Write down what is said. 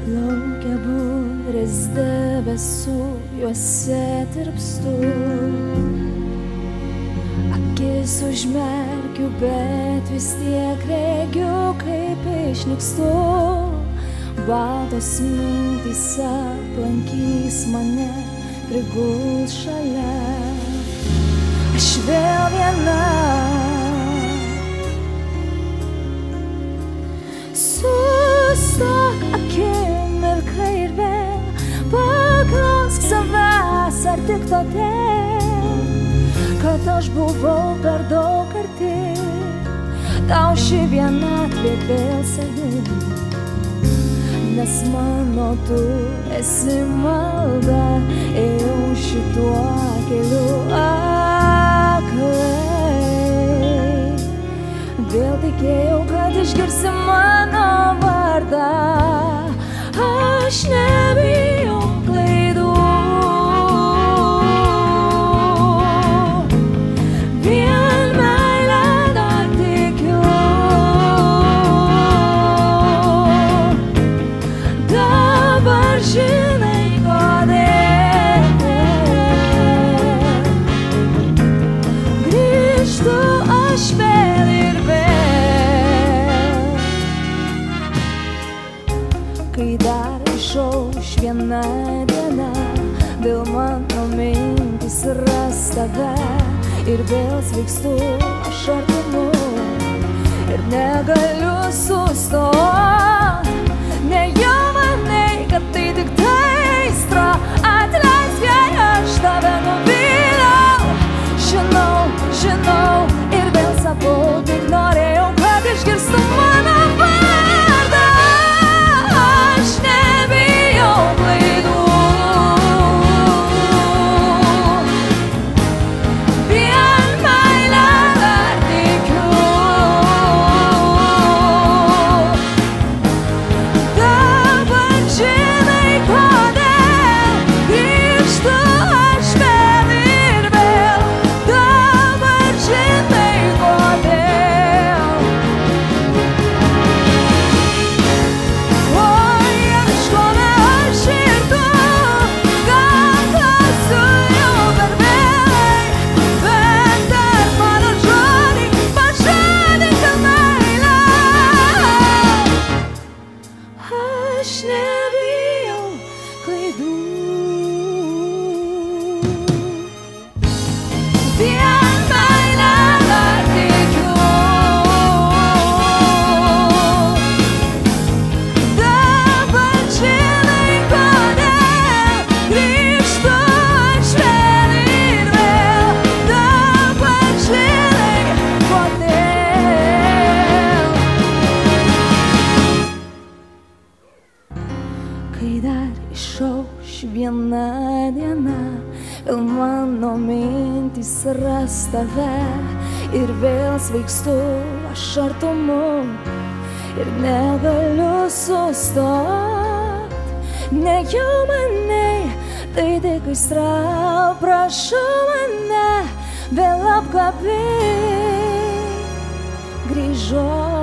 Plaukia burės debesų, juose tirpstu. Akis užmerkiu, bet vis tiek regiu, kaip išnykstu. Baltos mintys aplankys mane, priguls šalia. Aš vėl viena. Sustok akimirką ir vėl paklausk savęs, ar tik todėl, kad aš buvau per daug arti, tau ši vienatvė vėl savi. Nes mano tu esi malda, ėjau šituo keliu aklai. Vėl tikėjau, kad išgirsi mano vardą, aš nebijau klaidų. Vien meilę dar tikiu. Dabar žinai kodėl. Grįžtu aš vėl ir vėl. Kai dar išauš viena diena, vėl mano mintys ras tave. Ir vėl svaigstu aš artumu ir negaliu sustoti. Nejau manai, kad tai tik aistra, atleisk, jei aš tave nuvyliau. Žinau, žinau ir vėl sakau, tik norėjau, kad išgirstum mano vardą. Aš nebijau klaidų. Vien meilę dar tikiu. Dabar žinai kodėl. Grįžtu aš vėl ir vėl. Dabar žinai kodėl. Oi, ieškome aš ir tu, gal klausiu jau per vėlai, bet dar mano žodį pažadink dėl meilę. Aš nebijau klaidų. Vien meilę dar tikiu. Dabar žinai kodėl. Grįžtu aš vėl ir vėl. Dabar žinai kodėl. Kai dar išauš viena diena, vėl mano mintys ras tave. Ir vėl svaigstu aš artumu ir negaliu sustot. Nejau manai, tai tik aistra, prašau mane vėl apkabink. Grįžau